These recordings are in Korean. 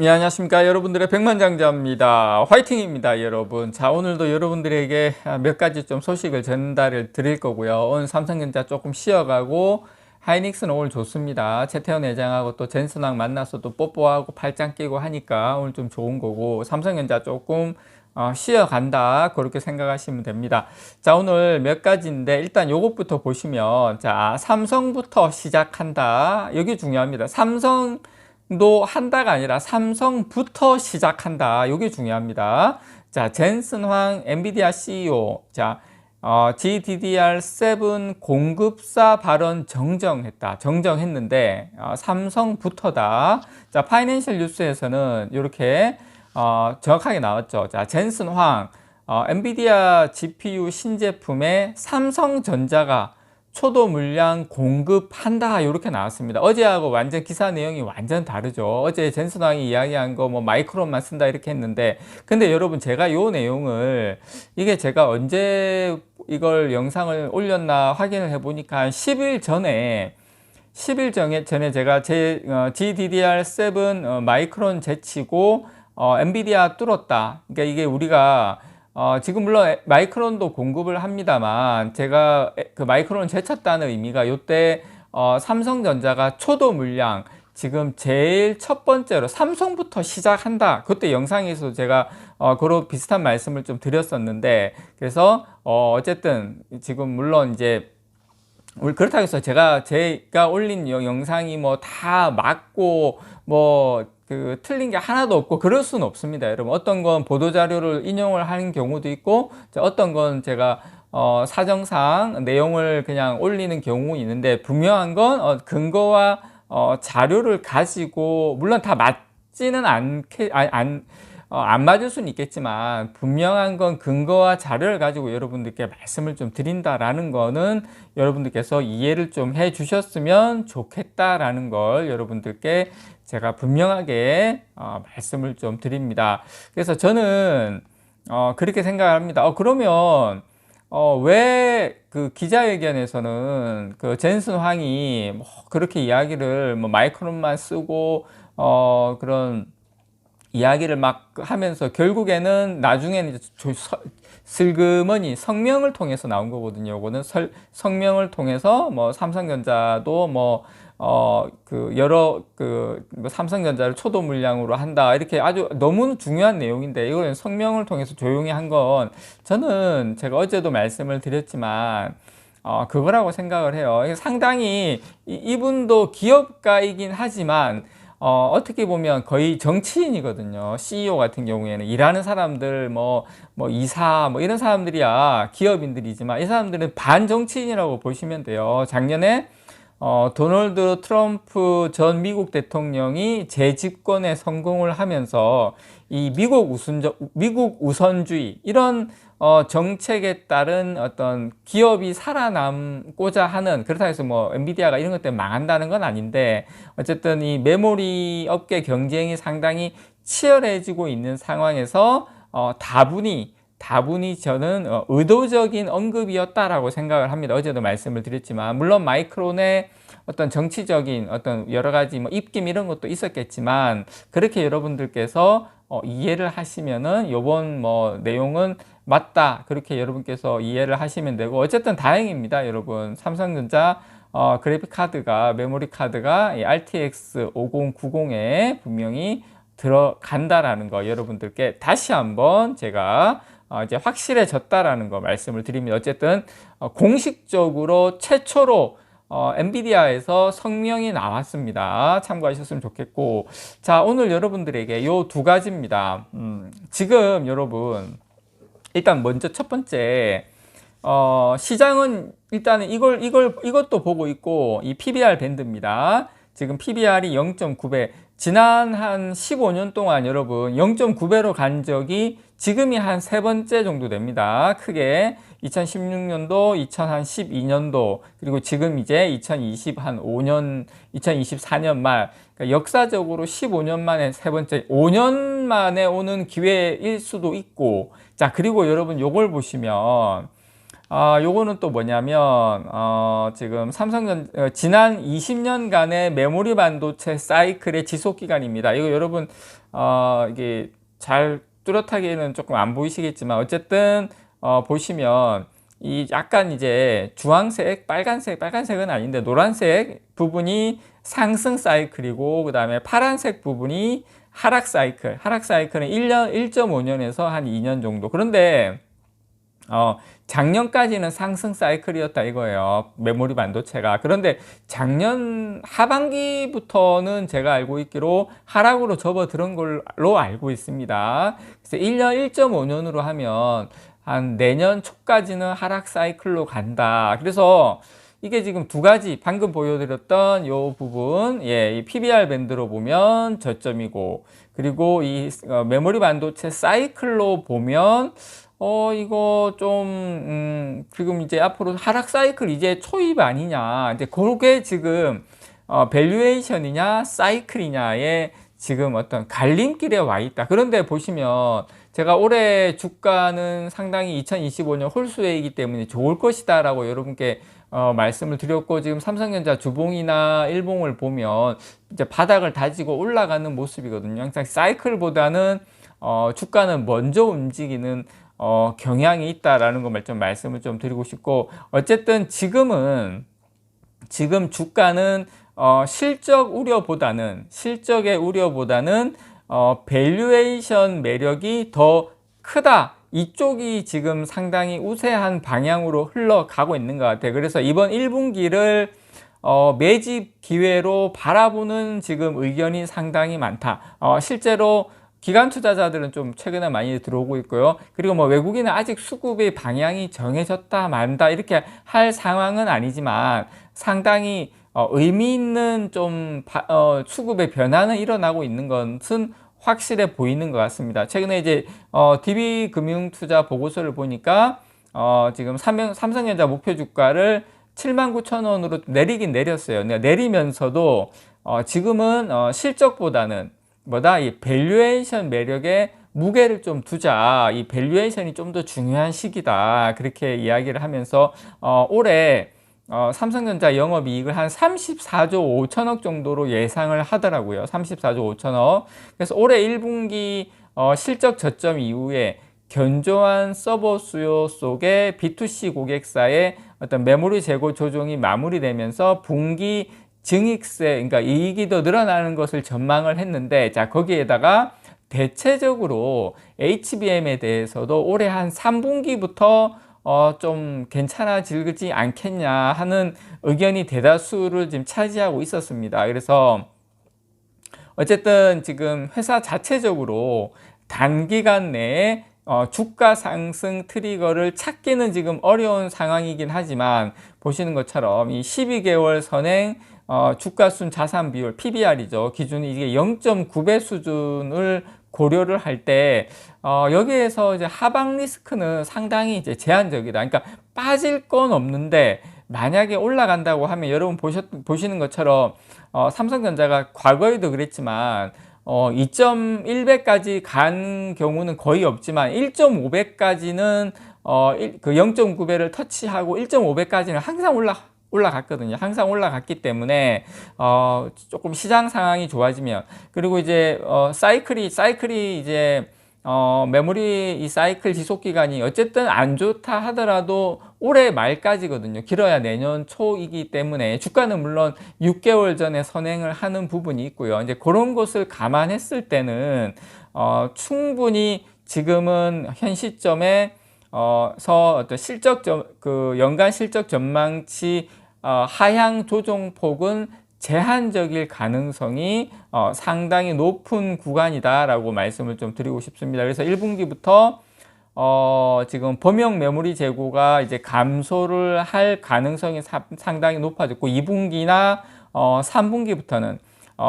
예, 안녕하십니까. 여러분들의 백만장자입니다. 화이팅입니다, 여러분. 자, 오늘도 여러분들에게 몇 가지 좀 소식을 전달을 드릴 거고요. 오늘 삼성전자 조금 쉬어가고, 하이닉스는 오늘 좋습니다. 최태원 회장하고 또 젠슨왕 만나서 또 뽀뽀하고 팔짱 끼고 하니까 오늘 좀 좋은 거고, 삼성전자 조금 쉬어간다. 그렇게 생각하시면 됩니다. 자, 오늘 몇 가지인데, 일단 요것부터 보시면, 자, 삼성부터 시작한다. 여기 중요합니다. 삼성도 한다가 아니라 삼성부터 시작한다. 이게 중요합니다. 자, 젠슨 황 엔비디아 CEO. 자, GDDR7 공급사 발언 정정했는데, 삼성부터다. 자, 파이낸셜 뉴스에서는 이렇게, 정확하게 나왔죠. 자, 젠슨 황, 엔비디아 GPU 신제품에 삼성전자가 초도 물량 공급한다 이렇게 나왔습니다. 어제하고 완전 기사 내용이 완전 다르죠. 어제 젠슨 황이 이야기한 거 뭐 마이크론만 쓴다 이렇게 했는데, 근데 여러분 제가 요 내용을 이게 제가 언제 이걸 영상을 올렸나 확인을 해보니까 한 10일 전에 제가 제 GDDR7 마이크론 제치고 엔비디아 뚫었다. 그러니까 이게 우리가 지금 물론 마이크론도 공급을 합니다만 제가 그 마이크론 제쳤다는 의미가 요때 삼성전자가 초도 물량 지금 제일 첫 번째로 삼성부터 시작한다. 그때 영상에서 제가 그런 비슷한 말씀을 좀 드렸었는데, 그래서 어쨌든 지금 물론 이제 그렇다고 해서 제가 올린 영상이 뭐 다 맞고 뭐 틀린 게 하나도 없고 그럴 수는 없습니다. 여러분, 어떤 건 보도자료를 인용을 하는 경우도 있고, 어떤 건 제가 사정상 내용을 그냥 올리는 경우 있는데, 분명한 건 근거와 자료를 가지고, 물론 다 맞지는 안 맞을 수는 있겠지만 분명한 건 근거와 자료를 가지고 여러분들께 말씀을 좀 드린다라는 거는 여러분들께서 이해를 좀 해 주셨으면 좋겠다라는 걸 여러분들께 제가 분명하게 말씀을 좀 드립니다. 그래서 저는 그렇게 생각합니다. 그러면 왜 그 기자회견에서는 그 젠슨 황이 뭐 그렇게 이야기를 뭐 마이크론만 쓰고 그런 이야기를 막 하면서 결국에는 나중에는 슬그머니 성명을 통해서 나온 거거든요. 이거는 성명을 통해서 뭐 삼성전자도 뭐 뭐 삼성전자를 초도 물량으로 한다. 이렇게 아주 너무 중요한 내용인데, 이거는 성명을 통해서 조용히 한 건 저는 제가 어제도 말씀을 드렸지만, 그거라고 생각을 해요. 상당히 이분도 기업가이긴 하지만, 어떻게 보면 거의 정치인이거든요. CEO 같은 경우에는 일하는 사람들, 뭐 이사, 뭐 이런 사람들이야 기업인들이지만, 이 사람들은 반정치인이라고 보시면 돼요. 작년에 도널드 트럼프 전 미국 대통령이 재집권에 성공을 하면서 이 미국 우선주의 이런 정책에 따른 어떤 기업이 살아남고자 하는, 그렇다고 해서 뭐 엔비디아가 이런 것 때문에 망한다는 건 아닌데, 어쨌든 이 메모리 업계 경쟁이 상당히 치열해지고 있는 상황에서 다분히 저는 의도적인 언급이었다라고 생각을 합니다. 어제도 말씀을 드렸지만, 물론 마이크론의 어떤 정치적인 어떤 여러 가지 뭐 입김 이런 것도 있었겠지만, 그렇게 여러분들께서 이해를 하시면은 요번 뭐 내용은 맞다, 그렇게 여러분께서 이해를 하시면 되고, 어쨌든 다행입니다. 여러분, 삼성전자 그래픽 카드가, 메모리 카드가 이 RTX 5090에 분명히 들어간다라는 거 여러분들께 다시 한번 제가 이제 확실해졌다라는 거 말씀을 드립니다. 어쨌든 공식적으로 최초로 엔비디아에서 성명이 나왔습니다. 참고하셨으면 좋겠고, 자, 오늘 여러분들에게 요 두 가지입니다. 지금 여러분, 일단 먼저 첫 번째, 시장은 일단은 이것도 보고 있고, 이 PBR 밴드입니다. 지금 PBR이 0.9배, 지난 한 15년 동안 여러분 0.9배로 간 적이 지금이 한 세 번째 정도 됩니다. 크게 2016년도, 2012년도, 그리고 지금 이제 2024년 말, 그러니까 역사적으로 15년 만에 세 번째, 5년 만에 오는 기회일 수도 있고, 자, 그리고 여러분 요걸 보시면 요거는 또 뭐냐면, 지금 지난 20년간의 메모리 반도체 사이클의 지속 기간입니다. 이거 여러분, 이게 잘 뚜렷하게는 조금 안 보이시겠지만, 어쨌든, 보시면, 이 약간 이제 주황색, 빨간색은 아닌데, 노란색 부분이 상승 사이클이고, 그 다음에 파란색 부분이 하락 사이클. 하락 사이클은 1.5년에서 한 2년 정도. 그런데, 작년까지는 상승 사이클이었다 이거예요. 메모리 반도체가. 그런데 작년 하반기부터는 제가 알고 있기로 하락으로 접어드는 걸로 알고 있습니다. 그래서 1년 1.5년으로 하면 한 내년 초까지는 하락 사이클로 간다. 그래서 이게 지금 두 가지 방금 보여드렸던 요 부분, 이 PBR 밴드로 보면 저점이고, 그리고 이 메모리 반도체 사이클로 보면 이거 좀, 지금 이제 앞으로 하락 사이클 이제 초입 아니냐. 이제 그게 지금, 밸류에이션이냐, 사이클이냐의 지금 어떤 갈림길에 와 있다. 그런데 보시면, 제가 올해 주가는 상당히 2025년 홀수해이기 때문에 좋을 것이다 라고 여러분께 말씀을 드렸고, 지금 삼성전자 주봉이나 일봉을 보면 이제 바닥을 다지고 올라가는 모습이거든요. 항상 사이클보다는 주가는 먼저 움직이는 경향이 있다라는 것을 좀 말씀을 좀 드리고 싶고, 어쨌든 지금 주가는 실적의 우려보다는 밸류에이션 매력이 더 크다. 이쪽이 지금 상당히 우세한 방향으로 흘러가고 있는 것 같아요. 그래서 이번 1분기를 매집 기회로 바라보는 지금 의견이 상당히 많다. 실제로 기관 투자자들은 좀 최근에 많이 들어오고 있고요. 그리고 뭐 외국인은 아직 수급의 방향이 정해졌다 만다 이렇게 할 상황은 아니지만 상당히 의미 있는 좀 수급의 변화는 일어나고 있는 것은 확실해 보이는 것 같습니다. 최근에 이제 DB금융투자 보고서를 보니까 지금 삼성전자 목표 주가를 79,000원으로 내리긴 내렸어요. 내리면서도 지금은 실적보다는 이 밸류에이션 매력에 무게를 좀 두자. 이 밸류에이션이 좀 더 중요한 시기다. 그렇게 이야기를 하면서 올해 삼성전자 영업이익을 한 34조 5천억 정도로 예상을 하더라고요. 34조 5천억. 그래서 올해 1분기 실적 저점 이후에 견조한 서버 수요 속에 B2C 고객사의 어떤 메모리 재고 조정이 마무리되면서 분기 증익세, 그러니까 이익이 더 늘어나는 것을 전망을 했는데, 자, 거기에다가 대체적으로 HBM에 대해서도 올해 한 3분기부터 좀 괜찮아지지 않겠냐 하는 의견이 대다수를 지금 차지하고 있었습니다. 그래서 어쨌든 지금 회사 자체적으로 단기간 내에 주가 상승 트리거를 찾기는 지금 어려운 상황이긴 하지만, 보시는 것처럼 이 12개월 선행 주가순 자산 비율 PBR이죠. 기준이 이게 0.9배 수준을 고려를 할 때 여기에서 이제 하방 리스크는 상당히 이제 제한적이다. 그러니까 빠질 건 없는데 만약에 올라간다고 하면 여러분 보시는 것처럼 삼성전자가 과거에도 그랬지만 2.1배까지 간 경우는 거의 없지만 1.5배까지는 그 0.9배를 터치하고 1.5배까지는 항상 올라갔거든요. 항상 올라갔기 때문에 조금 시장 상황이 좋아지면, 그리고 이제 사이클이 이제 메모리 이 사이클 지속 기간이 어쨌든 안 좋다 하더라도 올해 말까지거든요. 길어야 내년 초이기 때문에 주가는 물론 6개월 전에 선행을 하는 부분이 있고요. 이제 그런 것을 감안했을 때는 충분히 지금은 현 시점에 어떤 연간 실적 전망치 하향 조정폭은 제한적일 가능성이 상당히 높은 구간이다라고 말씀을 좀 드리고 싶습니다. 그래서 1분기부터 지금 범용 메모리 재고가 이제 감소를 할 가능성이 상당히 높아졌고, 2분기나 3분기부터는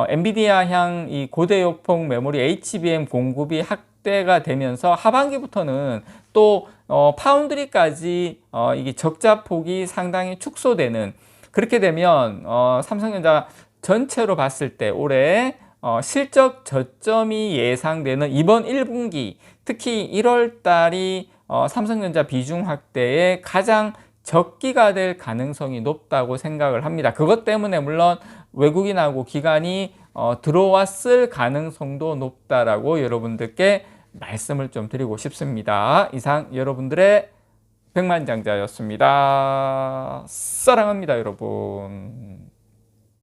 엔비디아향 이 고대역폭 메모리 HBM 공급이 확대가 되면서 하반기부터는 또 파운드리까지 이게 적자 폭이 상당히 축소되는, 그렇게 되면 삼성전자 전체로 봤을 때 올해 실적 저점이 예상되는 이번 1분기, 특히 1월 달이 삼성전자 비중 확대에 가장 적기가 될 가능성이 높다고 생각을 합니다. 그것 때문에 물론 외국인하고 기관이 들어왔을 가능성도 높다라고 여러분들께 말씀을 좀 드리고 싶습니다. 이상 여러분들의 백만장자였습니다. 사랑합니다, 여러분.